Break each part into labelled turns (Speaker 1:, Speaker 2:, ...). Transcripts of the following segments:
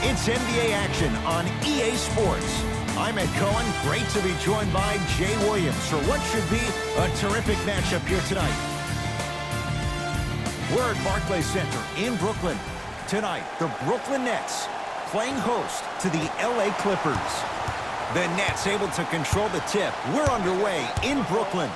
Speaker 1: It's NBA action on EA Sports. I'm Ed Cohen. Great to be joined by Jay Williams for what should be a terrific matchup here tonight. We're at Barclays Center in Brooklyn. Tonight, the Brooklyn Nets playing host to the LA Clippers. The Nets able to control the tip. We're underway in Brooklyn.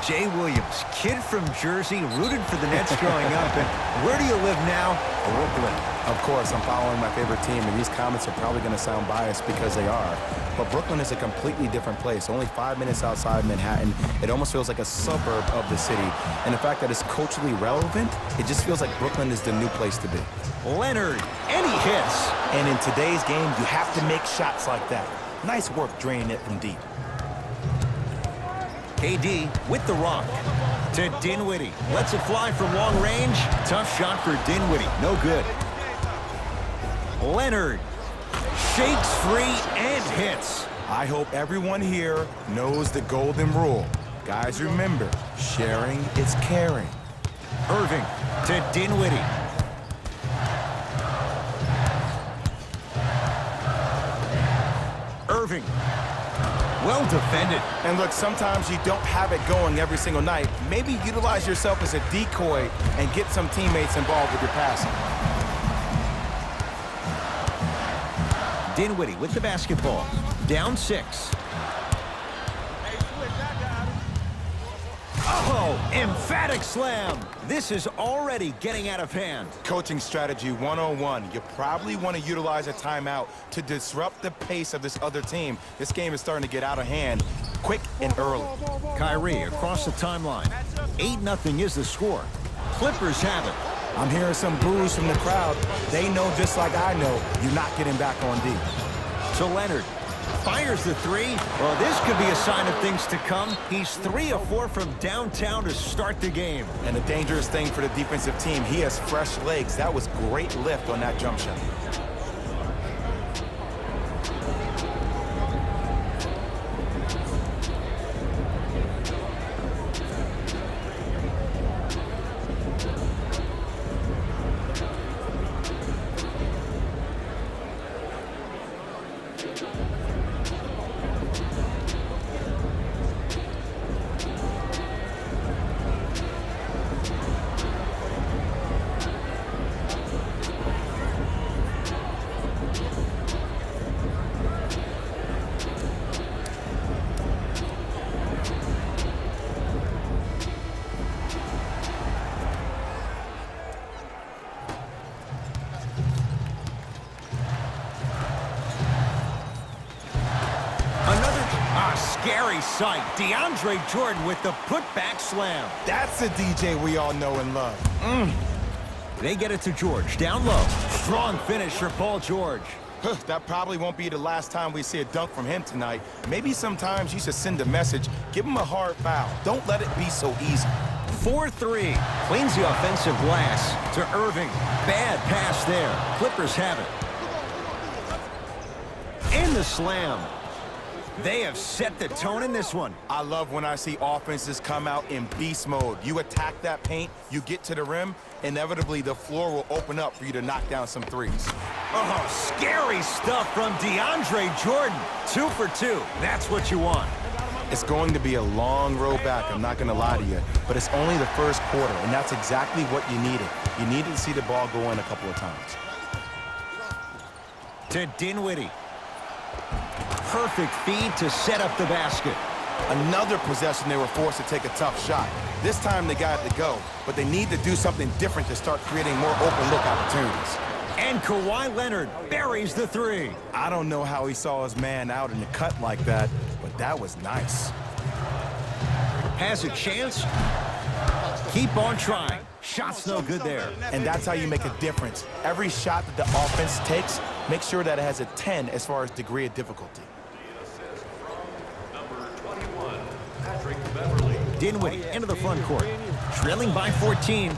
Speaker 1: Jay Williams, kid from Jersey, rooted for the Nets growing up. And where do you live now? Brooklyn.
Speaker 2: Of course, I'm following my favorite team, and these comments are probably going to sound biased because they are. But Brooklyn is a completely different place. Only 5 minutes outside Manhattan. It almost feels like a suburb of the city. And the fact that it's culturally relevant, it just feels like Brooklyn is the new place to be.
Speaker 1: Leonard, and he hits.
Speaker 3: And in today's game, you have to make shots like that. Nice work draining it from deep.
Speaker 1: KD with the rock to Dinwiddie. Lets it fly from long range. Tough shot for Dinwiddie. No good. Leonard shakes free and hits.
Speaker 2: I hope everyone here knows the golden rule. Guys, remember, sharing is caring.
Speaker 1: Irving to Dinwiddie. Irving. Well defended.
Speaker 2: And look, sometimes you don't have it going every single night. Maybe utilize yourself as a decoy and get some teammates involved with your passing.
Speaker 1: Dinwiddie with the basketball. Down 6. Oh, emphatic slam. This is already getting out of hand.
Speaker 2: Coaching strategy 101. You probably want to utilize a timeout to disrupt the pace of this other team. This game is starting to get out of hand quick and early.
Speaker 1: Kyrie across the timeline. 8-0 is the score. Clippers have it.
Speaker 2: I'm hearing some boos from the crowd. They know just like I know you're not getting back on D.
Speaker 1: So Leonard fires the 3. Well, this could be a sign of things to come. He's 3 of 4 from downtown to start the game.
Speaker 2: And the dangerous thing for the defensive team, he has fresh legs. That was great lift on that jump shot.
Speaker 1: Scary sight. DeAndre Jordan with the putback slam.
Speaker 2: That's a DJ we all know and love.
Speaker 1: They get it to George. Down low. Strong finish for Paul George.
Speaker 2: That probably won't be the last time we see a dunk from him tonight. Maybe sometimes you should send a message. Give him a hard foul. Don't let it be so easy.
Speaker 1: 4-3. Cleans the offensive glass to Irving. Bad pass there. Clippers have it. And the slam. They have set the tone in this one.
Speaker 2: I love when I see offenses come out in beast mode. You attack that paint, you get to the rim, inevitably the floor will open up for you to knock down some threes.
Speaker 1: Oh, scary stuff from DeAndre Jordan. 2 for 2. That's what you want.
Speaker 2: It's going to be a long road back, I'm not going to lie to you, but it's only the first quarter, and that's exactly what you needed. You needed to see the ball go in a couple of times.
Speaker 1: To Dinwiddie. Perfect feed to set up the basket.
Speaker 2: Another possession they were forced to take a tough shot. This time they got it to go, but they need to do something different to start creating more open look opportunities.
Speaker 1: And Kawhi Leonard buries the 3.
Speaker 2: I don't know how he saw his man out in the cut like that, but that was nice.
Speaker 1: Has a chance. Keep on trying. Shot's no good there.
Speaker 2: And that's how you make a difference. Every shot that the offense takes, make sure that it has a 10 as far as degree of difficulty.
Speaker 1: Dinwiddie into the front court. Trailing by 14.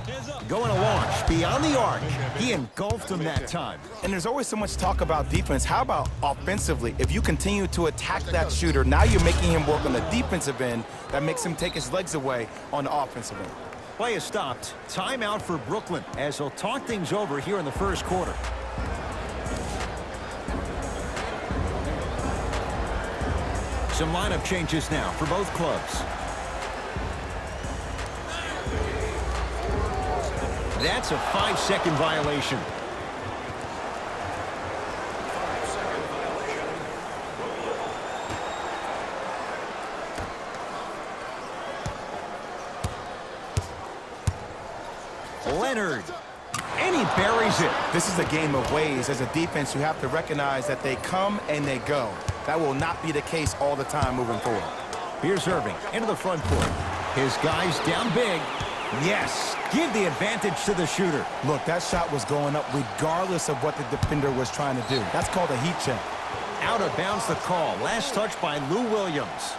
Speaker 1: Going to launch beyond the arc. He engulfed him that time.
Speaker 2: And there's always so much talk about defense. How about offensively? If you continue to attack that shooter, now you're making him work on the defensive end. That makes him take his legs away on the offensive end.
Speaker 1: Play is stopped. Timeout for Brooklyn as they'll talk things over here in the first quarter. Some lineup changes now for both clubs. That's a 5-second violation. Leonard. And he buries it.
Speaker 2: This is a game of ways. As a defense, you have to recognize that they come and they go. That will not be the case all the time moving forward.
Speaker 1: Here's Irving into the front court. His guys down big. Yes, give the advantage to the shooter.
Speaker 2: Look, that shot was going up regardless of what the defender was trying to do. That's called a heat check.
Speaker 1: Out of bounds the call. Last touch by Lou Williams.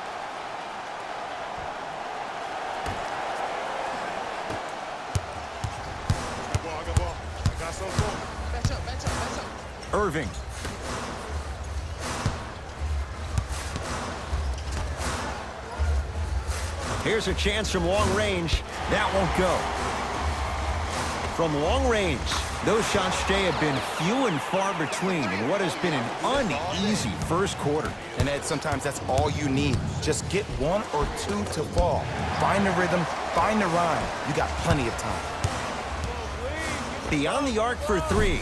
Speaker 1: Irving. Here's a chance from long range. That won't go. From long range, those shots today have been few and far between in what has been an uneasy first quarter.
Speaker 2: And Ed, sometimes that's all you need. Just get one or two to fall. Find the rhythm, find the rhyme. You got plenty of time.
Speaker 1: Beyond the arc for three.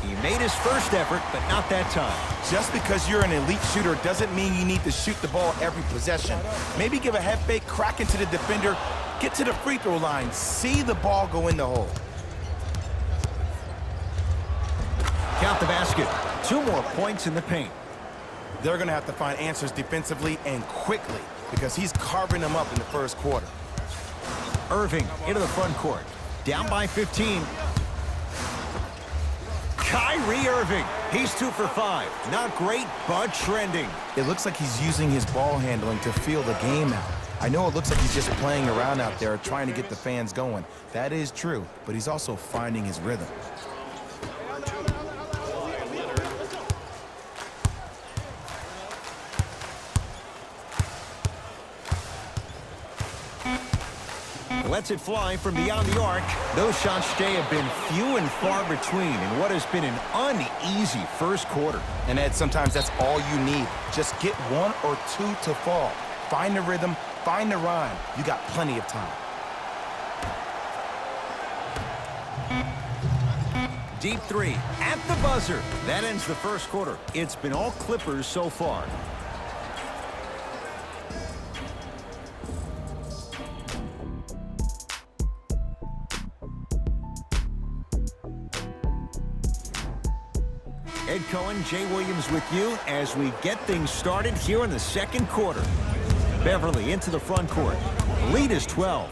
Speaker 1: He made his first effort, but not that time.
Speaker 2: Just because you're an elite shooter doesn't mean you need to shoot the ball every possession. Maybe give a head fake, crack into the defender, get to the free throw line, see the ball go in the hole.
Speaker 1: Count the basket. 2 more points in the paint.
Speaker 2: They're going to have to find answers defensively and quickly because he's carving them up in the first quarter.
Speaker 1: Irving into the front court. Down by 15. Kyrie Irving. He's 2 for 5. Not great, but trending.
Speaker 2: It looks like he's using his ball handling to feel the game out. I know it looks like he's just playing around out there trying to get the fans going. That is true, but he's also finding his rhythm.
Speaker 1: Lets it fly from beyond the arc. Those shots today have been few and far between in what has been an uneasy first quarter.
Speaker 2: And Ed, sometimes that's all you need. Just get one or two to fall. Find the rhythm, find the rhyme. You got plenty of time.
Speaker 1: Deep three at the buzzer. That ends the first quarter. It's been all Clippers so far. Ed Cohen, Jay Williams with you as we get things started here in the second quarter. Beverly into the front court. Lead is 12.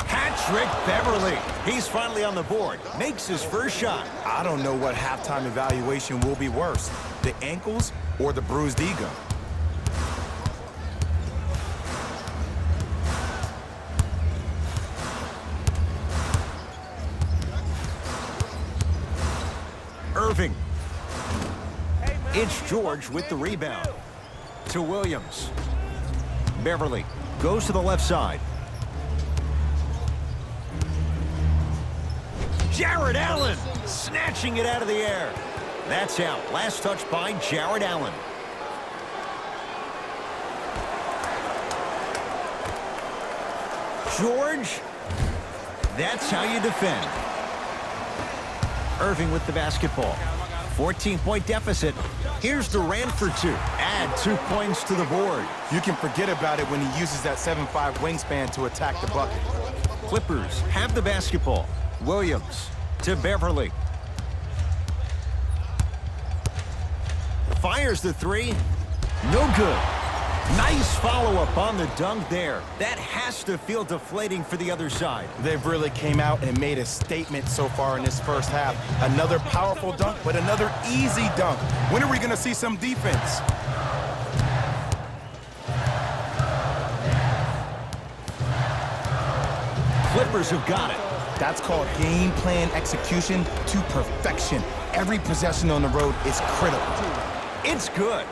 Speaker 1: Hat-trick Beverly. He's finally on the board. Makes his first shot.
Speaker 2: I don't know what halftime evaluation will be worse, the ankles or the bruised ego.
Speaker 1: Irving. It's George with the rebound. To Williams. Beverly goes to the left side. Jared Allen snatching it out of the air. That's out. Last touch by Jared Allen. George. That's how you defend. Irving with the basketball. 14-point deficit. Here's Durant for 2. Add 2 points to the board.
Speaker 2: You can forget about it when he uses that 7'5" wingspan to attack the bucket.
Speaker 1: Clippers have the basketball. Williams to Beverly. Fires the 3. No good. Nice follow-up on the dunk there. That has to feel deflating for the other side.
Speaker 2: They've really came out and made a statement so far in this first half. Another powerful dunk, but another easy dunk. When are we going to see some defense?
Speaker 1: Clippers have got it.
Speaker 2: That's called game plan execution to perfection. Every possession on the road is critical.
Speaker 1: It's good.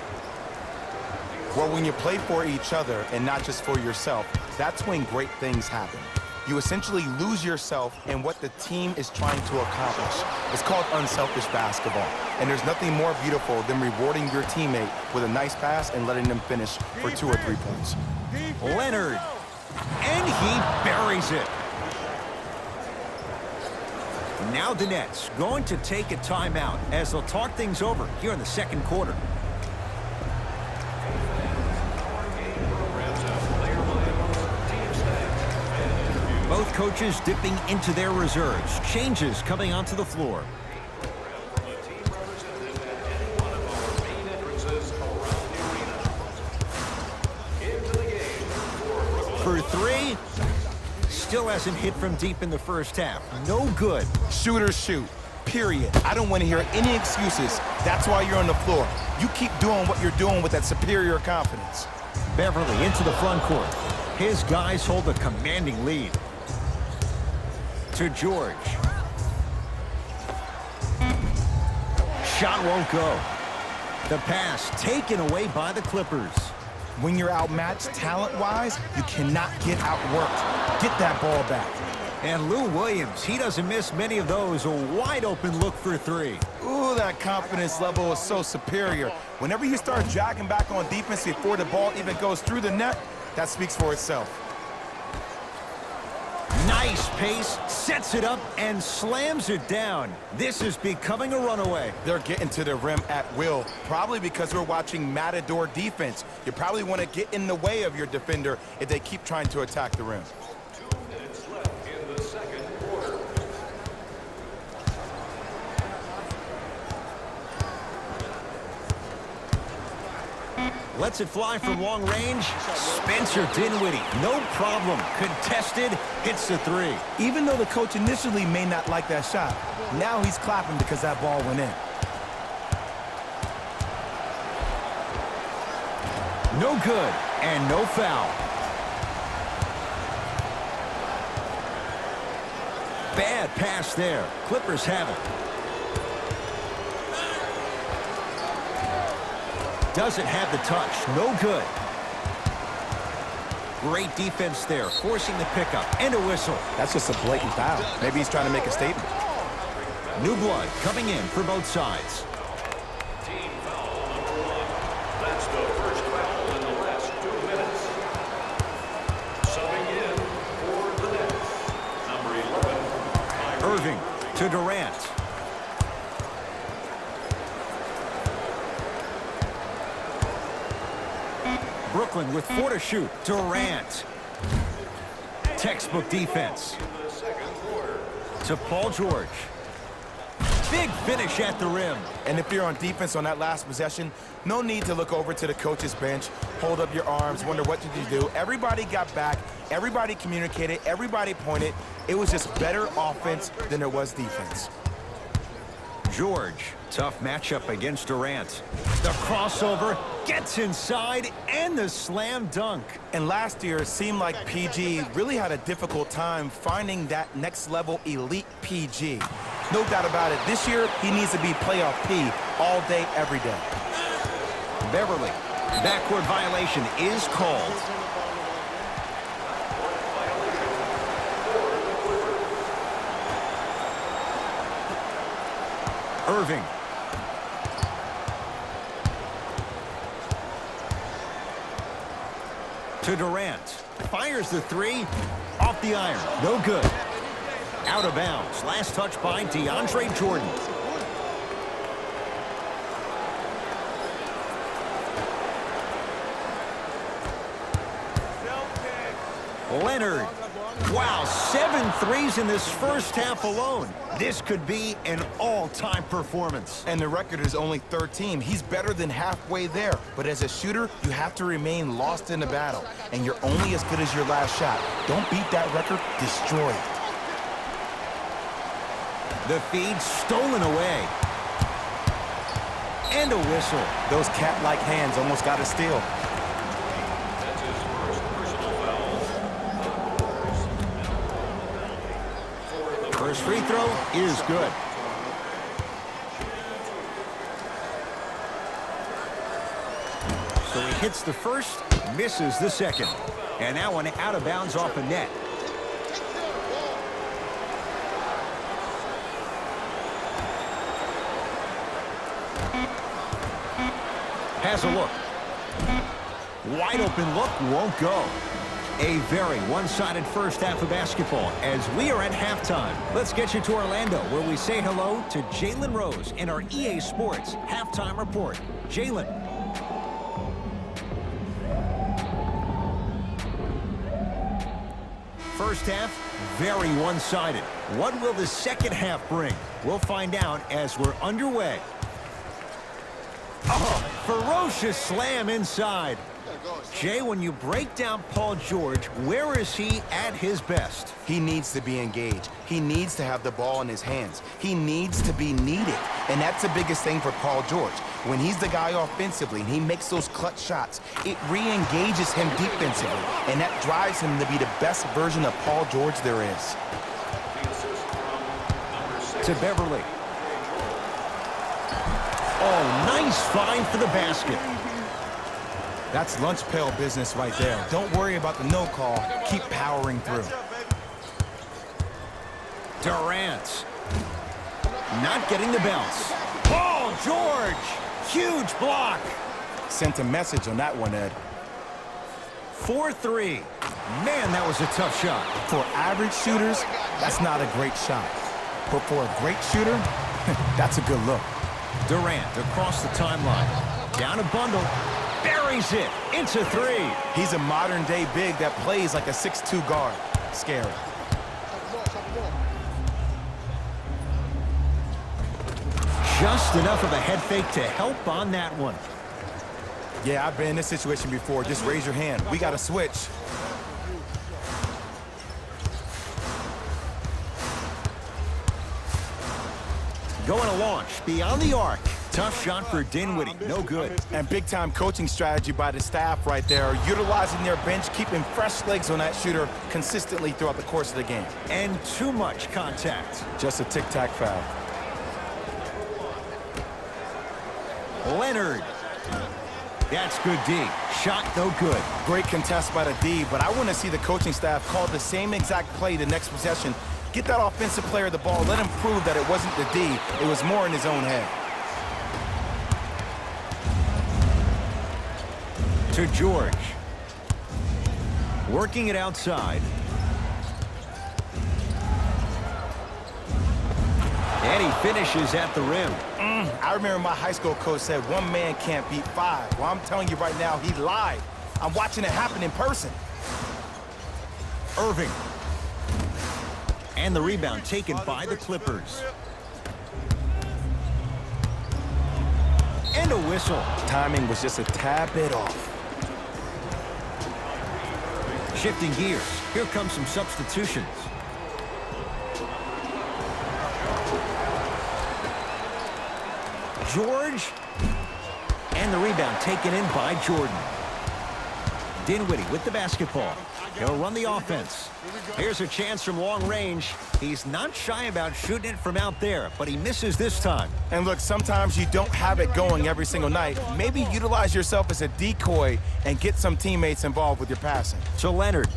Speaker 2: Well, when you play for each other and not just for yourself, that's when great things happen. you essentially lose yourself in what the team is trying to accomplish. It's called unselfish basketball. And there's nothing more beautiful than rewarding your teammate with a nice pass and letting them finish for 2 or 3 points.
Speaker 1: Leonard, and he buries it. Now the Nets going to take a timeout as they'll talk things over here in the second quarter. Both coaches dipping into their reserves. Changes coming onto the floor. For 3. Still hasn't hit from deep in the first half. No good.
Speaker 2: Shooters shoot, period. I don't want to hear any excuses. That's why you're on the floor. You keep doing what you're doing with that superior confidence.
Speaker 1: Beverly into the front court. His guys hold a commanding lead. To George. Shot won't go. The pass taken away by the Clippers.
Speaker 2: When you're outmatched talent-wise, you cannot get outworked. Get that ball back.
Speaker 1: And Lou Williams, he doesn't miss many of those. A wide-open look for 3.
Speaker 2: Ooh, that confidence level is so superior. Whenever you start jogging back on defense before the ball even goes through the net, that speaks for itself.
Speaker 1: Nice pace, sets it up, and slams it down. This is becoming a runaway.
Speaker 2: They're getting to the rim at will, probably because we're watching Matador defense. You probably want to get in the way of your defender if they keep trying to attack the rim.
Speaker 4: 2 minutes left in the second quarter.
Speaker 1: Lets it fly from long range. Spencer Dinwiddie, no problem. Contested, hits the 3.
Speaker 2: Even though the coach initially may not like that shot, now he's clapping because that ball went in.
Speaker 1: No good, and no foul. Bad pass there. Clippers have it. Doesn't have the touch. No good. Great defense there, forcing the pickup and a whistle.
Speaker 2: That's just a blatant foul. Maybe he's trying to make a statement.
Speaker 1: New blood coming in for both sides.
Speaker 4: Team foul number 1. That's the first foul in the last 2 minutes. Subbing in for the Nets, number 11.
Speaker 1: Irving to Durant. Brooklyn with 4 to shoot. Durant. Textbook defense. To Paul George. Big finish at the rim.
Speaker 2: And if you're on defense on that last possession, no need to look over to the coach's bench, hold up your arms, wonder what did you do. Everybody got back, everybody communicated, everybody pointed. It was just better offense than there was defense.
Speaker 1: George, tough matchup against Durant. The crossover, gets inside, and the slam dunk.
Speaker 2: And last year, it seemed like PG really had a difficult time finding that next level elite PG. No doubt about it, this year, he needs to be playoff P all day, every day.
Speaker 1: Beverly, backcourt violation is called. Irving. To Durant. Fires the 3. Off the iron. No good. Out of bounds. Last touch by DeAndre Jordan. Leonard. Wow, 7 threes in this first half alone. This could be an all-time performance.
Speaker 2: And the record is only 13. He's better than halfway there. But as a shooter, you have to remain lost in the battle. And you're only as good as your last shot. Don't beat that record, destroy it.
Speaker 1: The feed stolen away. And a whistle.
Speaker 2: Those cat-like hands almost got a steal.
Speaker 4: That's his first personal foul.
Speaker 1: First free throw is good. So he hits the first, misses the second. And now one out of bounds off the net. Has a look. Wide open look, won't go. A very one-sided first half of basketball as we are at halftime. Let's get you to Orlando, where we say hello to Jalen Rose in our EA Sports Halftime Report. Jalen. First half, very one-sided. What will the second half bring? We'll find out as we're underway. Oh, ferocious slam inside. Jay, when you break down Paul George, where is he at his best?
Speaker 2: He needs to be engaged. He needs to have the ball in his hands. He needs to be needed. And that's the biggest thing for Paul George. When he's the guy offensively and he makes those clutch shots, it re-engages him defensively. And that drives him to be the best version of Paul George there is.
Speaker 1: To Beverly. Oh, nice find for the basket.
Speaker 2: That's lunch pail business right there. Don't worry about the no call. Keep powering through.
Speaker 1: Durant. Not getting the bounce. Paul George. Huge block.
Speaker 2: Sent a message on that one, Ed.
Speaker 1: 4-3. Man, that was a tough shot.
Speaker 2: For average shooters, that's not a great shot. But for a great shooter, that's a good look.
Speaker 1: Durant across the timeline. Down a bundle. Buries it into three.
Speaker 2: He's a modern-day big that plays like a 6'2" guard. Scary.
Speaker 1: Just enough of a head fake to help on that one.
Speaker 2: Yeah, I've been in this situation before. Just raise your hand. We got to switch.
Speaker 1: Going to launch beyond the arc. Tough shot for Dinwiddie. No good.
Speaker 2: And big-time coaching strategy by the staff right there, utilizing their bench, keeping fresh legs on that shooter consistently throughout the course of the game.
Speaker 1: And too much contact.
Speaker 2: Just a tic-tac foul.
Speaker 1: Leonard. That's good D. Shot no good.
Speaker 2: Great contest by the D, but I want to see the coaching staff call the same exact play the next possession. Get that offensive player the ball. Let him prove that it wasn't the D. It was more in his own head.
Speaker 1: To George. Working it outside. And he finishes at the rim.
Speaker 2: I remember my high school coach said one man can't beat five. Well, I'm telling you right now, he lied. I'm watching it happen in person.
Speaker 1: Irving. And the rebound taken by the Clippers. And a whistle.
Speaker 2: Timing was just a tad bit off.
Speaker 1: Shifting gears. Here come some substitutions. George. And the rebound taken in by Jordan. Dinwiddie with the basketball. He'll run the offense. Here's a chance from long range. He's not shy about shooting it from out there, but he misses this time.
Speaker 2: And look, sometimes you don't have it going every single night. Maybe utilize yourself as a decoy and get some teammates involved with your passing.
Speaker 1: To Leonard.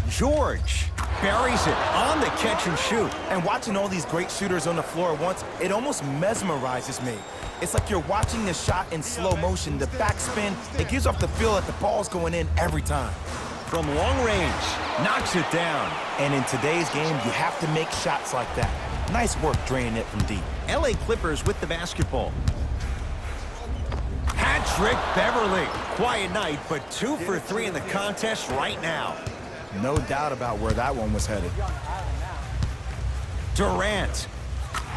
Speaker 1: George buries it on the catch and shoot.
Speaker 2: And watching all these great shooters on the floor at once, it almost mesmerizes me. It's like you're watching the shot in slow motion, the backspin. It gives off the feel that the ball's going in every time.
Speaker 1: From long range, knocks it down.
Speaker 2: And in today's game, you have to make shots like that. Nice work draining it from deep.
Speaker 1: LA Clippers with the basketball. Hat-trick Beverly. Quiet night, but 2 for 3 in the contest right now.
Speaker 2: No doubt about where that one was headed.
Speaker 1: Durant.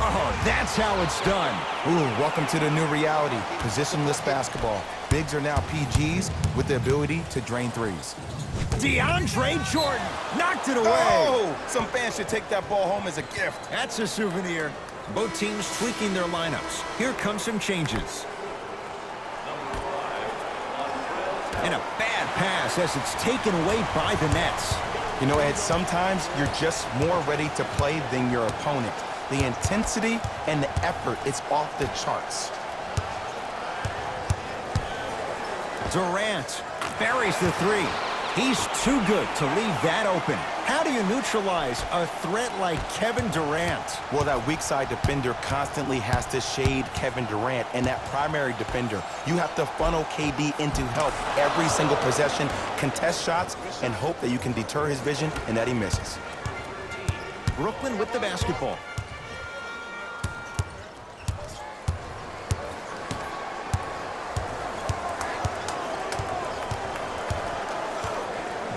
Speaker 1: Oh, that's how it's done.
Speaker 2: Ooh, welcome to the new reality. Positionless basketball. Bigs are now PGs with the ability to drain threes.
Speaker 1: DeAndre Jordan knocked it away.
Speaker 2: Oh! Some fans should take that ball home as a gift.
Speaker 1: That's a souvenir. Both teams tweaking their lineups. Here come some changes. And a bad pass as it's taken away by the Nets.
Speaker 2: You know, Ed, sometimes you're just more ready to play than your opponent. The intensity and the effort, it's off the charts.
Speaker 1: Durant buries the three. He's too good to leave that open. How do you neutralize a threat like Kevin Durant?
Speaker 2: Well, that weak side defender constantly has to shade Kevin Durant, and that primary defender, you have to funnel KD into help every single possession, contest shots, and hope that you can deter his vision and that he misses.
Speaker 1: Brooklyn with the basketball.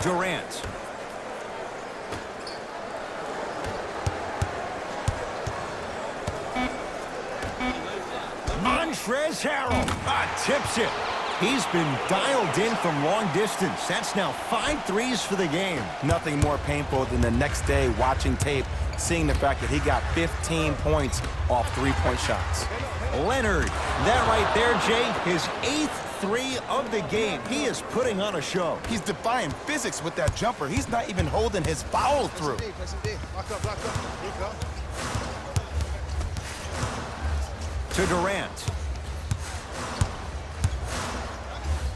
Speaker 1: Durant. Montrezl Harrell tips it. He's been dialed in from long distance. That's now 5 threes for the game.
Speaker 2: Nothing more painful than the next day watching tape, seeing the fact that he got 15 points off three-point shots.
Speaker 1: Leonard, that right there, Jay, his 8th three of the game. He is putting on a show.
Speaker 2: He's defying physics with that jumper. He's not even holding his foul through.
Speaker 1: To Durant.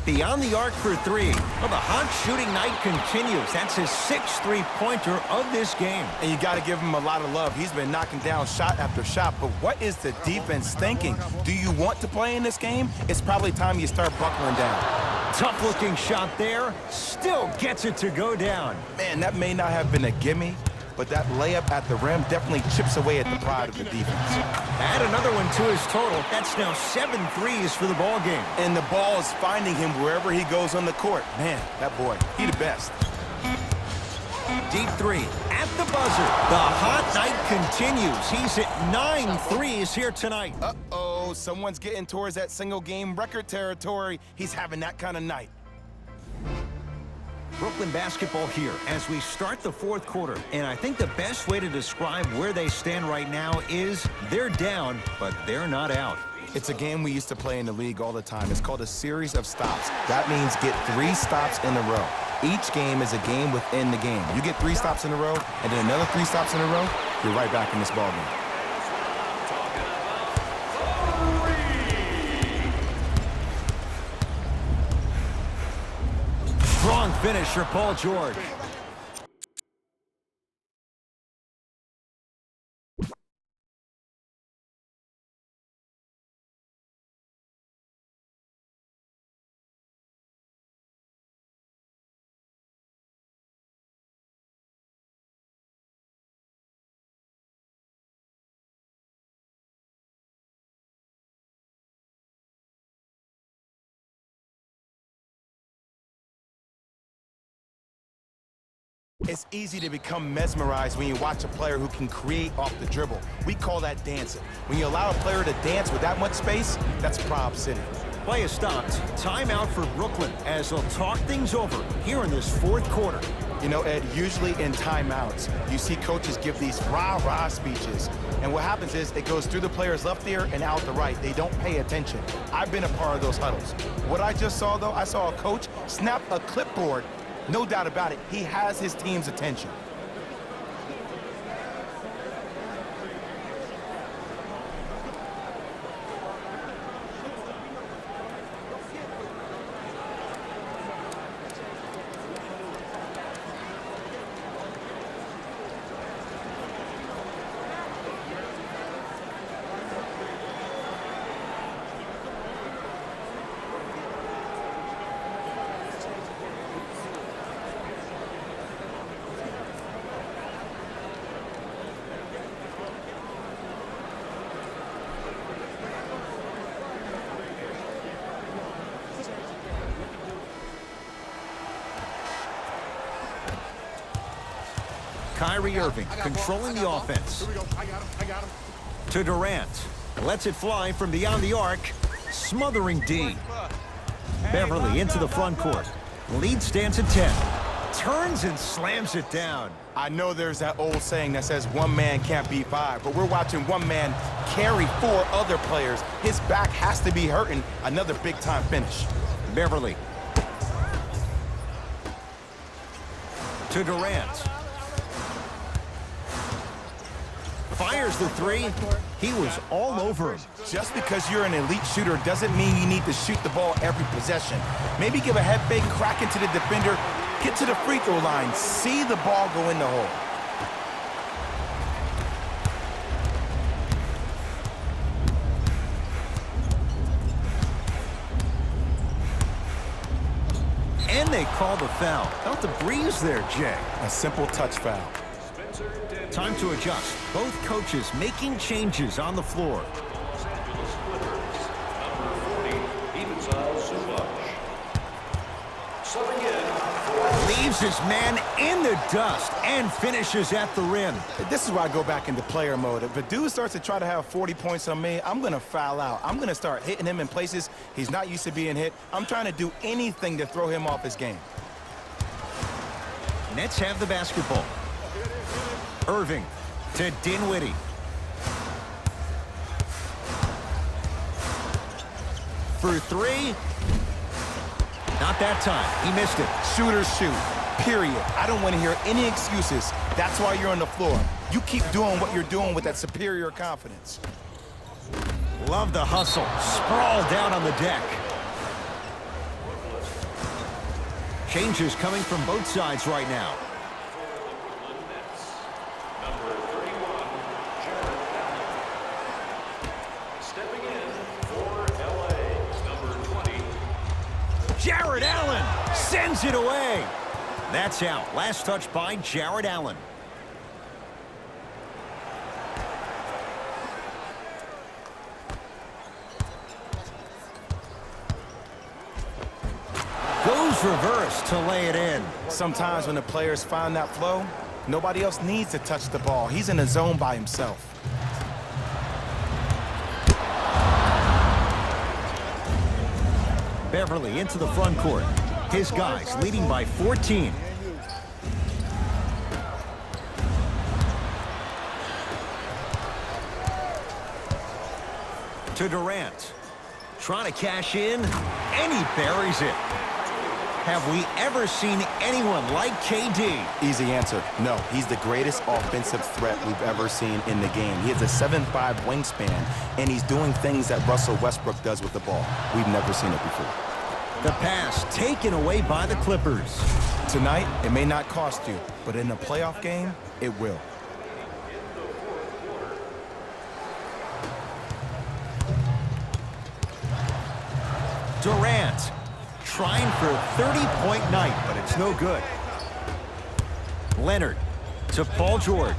Speaker 1: Beyond the arc for 3. Well, the hot shooting night continues. That's his 6th three-pointer of this game.
Speaker 2: And you got to give him a lot of love. He's been knocking down shot after shot. But what is the defense thinking? Do you want to play in this game? It's probably time you start buckling down.
Speaker 1: Tough-looking shot there. Still gets it to go down.
Speaker 2: Man, that may not have been a gimme, but that layup at the rim definitely chips away at the pride of the defense.
Speaker 1: Add another one to his total. That's now 7 threes for the ball game.
Speaker 2: And the ball is finding him wherever he goes on the court. Man, that boy, he the best.
Speaker 1: Deep 3 at the buzzer. The hot night continues. He's at 9 threes here tonight.
Speaker 2: Uh-oh, someone's getting towards that single-game record territory. He's having that kind of night.
Speaker 1: Brooklyn basketball here as we start the 4th quarter. And I think the best way to describe where they stand right now is they're down, but they're not out.
Speaker 2: It's a game we used to play in the league all the time. It's called a series of stops. That means get 3 stops in a row. Each game is a game within the game. You get 3 stops in a row, and then another 3 stops in a row, you're right back in this ball game.
Speaker 1: Strong finish for Paul George.
Speaker 2: It's easy to become mesmerized when you watch a player who can create off the dribble. We call that dancing. When you allow a player to dance with that much space, that's Prob City.
Speaker 1: Play is stopped. Timeout for Brooklyn as they'll talk things over here in this 4th quarter.
Speaker 2: You know, Ed, usually in timeouts, you see coaches give these rah-rah speeches. And what happens is it goes through the player's left ear and out the right. They don't pay attention. I've been a part of those huddles. What I just saw, though, I saw a coach snap a clipboard. No doubt about it, he has his team's attention.
Speaker 1: Kyrie Irving controlling the offense. To Durant. Lets it fly from beyond the arc. Smothering D. Beverly into the front court. Lead stands at 10. Turns and slams it down.
Speaker 2: I know there's that old saying that says one man can't beat 5, but we're watching one man carry 4 other players. His back has to be hurting. Another big-time finish.
Speaker 1: Beverly. To Durant. Fires the 3. He was all over him.
Speaker 2: Just because you're an elite shooter doesn't mean you need to shoot the ball every possession. Maybe give a head fake, crack into the defender,
Speaker 3: Get to the free throw line. See the ball go in the hole.
Speaker 1: And they call the foul. Felt the breeze there, Jay.
Speaker 2: A simple touch foul.
Speaker 1: Time to adjust. Both coaches making changes on the floor.
Speaker 4: Los Angeles Clippers, number 40, Ivica Zubac. Subbing in for...
Speaker 1: Leaves his man in the dust and finishes at the rim.
Speaker 2: This is where I go back into player mode. If a dude starts to try to have 40 points on me, I'm going to foul out. I'm going to start hitting him in places he's not used to being hit. I'm trying to do anything to throw him off his game.
Speaker 1: Nets have the basketball. Irving to Dinwiddie. For three. Not that time. He missed it.
Speaker 2: Shooters shoot, period. I don't want to hear any excuses. That's why you're on the floor. You keep doing what you're doing with that superior confidence.
Speaker 1: Love the hustle. Sprawl down on the deck. Changes coming from both sides right now. Jarrett Allen sends it away. That's out. Last touch by Jarrett Allen. Goes reverse to lay it in.
Speaker 2: Sometimes when the players find that flow, nobody else needs to touch the ball. He's in a zone by himself.
Speaker 1: Beverly into the front court. His guys leading by 14. To Durant. Trying to cash in, and he buries it. Have we ever seen anyone like KD?
Speaker 2: Easy answer. No, he's the greatest offensive threat we've ever seen in the game. He has a 7'5" wingspan, and he's doing things that Russell Westbrook does with the ball. We've never seen it before.
Speaker 1: The pass taken away by the Clippers.
Speaker 2: Tonight, it may not cost you, but in a playoff game, it will.
Speaker 1: Durant trying for a 30-point night, but it's no good. Leonard to Paul George.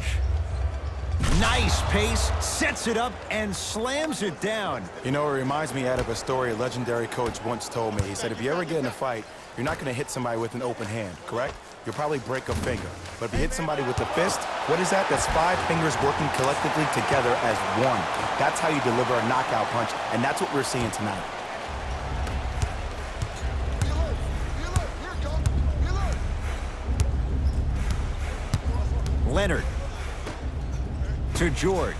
Speaker 1: Nice pace, sets it up, and slams it down.
Speaker 2: You know, it reminds me out of a story a legendary coach once told me. He said, if you ever get in a fight, you're not going to hit somebody with an open hand, correct? You'll probably break a finger. But if you hit somebody with a fist, what is that? That's 5 fingers working collectively together as one. That's how you deliver a knockout punch, and that's what we're seeing tonight.
Speaker 1: Leonard to George.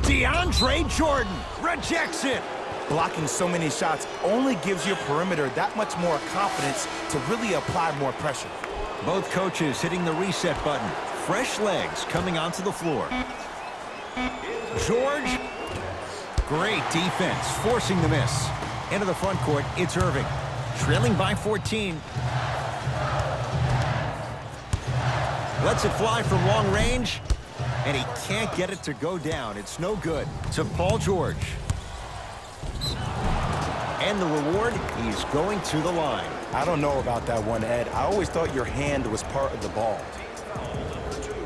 Speaker 1: DeAndre Jordan rejects it.
Speaker 2: Blocking so many shots only gives your perimeter that much more confidence to really apply more pressure.
Speaker 1: Both coaches hitting the reset button. Fresh legs coming onto the floor. George. Great defense, forcing the miss. Into the front court, it's Irving. Trailing by 14. Lets it fly from long range. And he can't get it to go down. It's no good. To Paul George. And the reward, he's going to the line.
Speaker 2: I don't know about that one, Ed. I always thought your hand was part of the ball.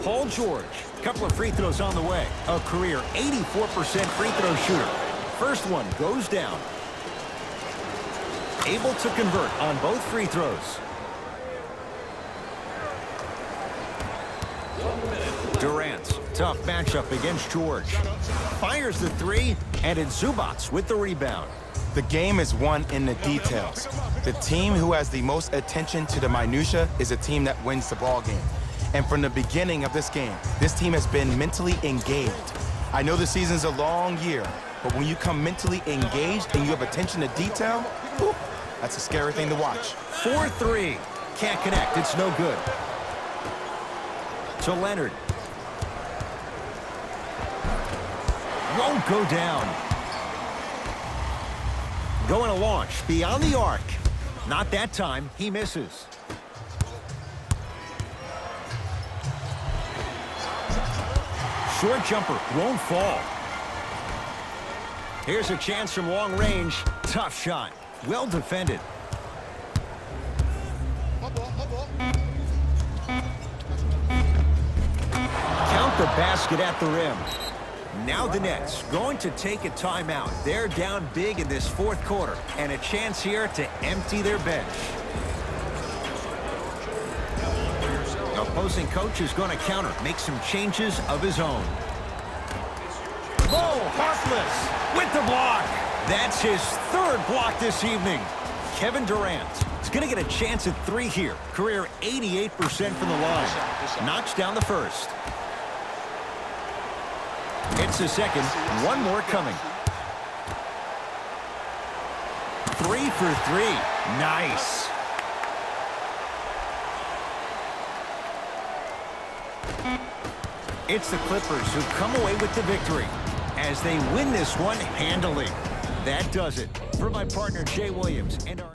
Speaker 1: Paul George, couple of free throws on the way. A career 84% free throw shooter. First one goes down. Able to convert on both free throws. Durant, tough matchup against George. Fires the three, and it's Zubac with the rebound.
Speaker 2: The game is won in the details. The team who has the most attention to the minutia is a team that wins the ball game. And from the beginning of this game, this team has been mentally engaged. I know the season's a long year, but when you come mentally engaged and you have attention to detail, whew, that's a scary thing to watch.
Speaker 1: 4-3. Can't connect. It's no good. To Leonard. Won't go down. Going to launch beyond the arc. Not that time. He misses. Short jumper won't fall. Here's a chance from long range. Tough shot. Well defended. Count the basket at the rim. Now the Nets going to take a timeout. They're down big in this fourth quarter, and a chance here to empty their bench. Opposing coach is going to counter, make some changes of his own. Oh, Harkless with the block. That's his third block this evening. Kevin Durant is going to get a chance at three here. Career 88% from the line. Knocks down the first. It's the second. One more coming. 3 for 3. Nice. It's the Clippers who come away with the victory as they win this one handily. That does it. For my partner, Jay Williams, and our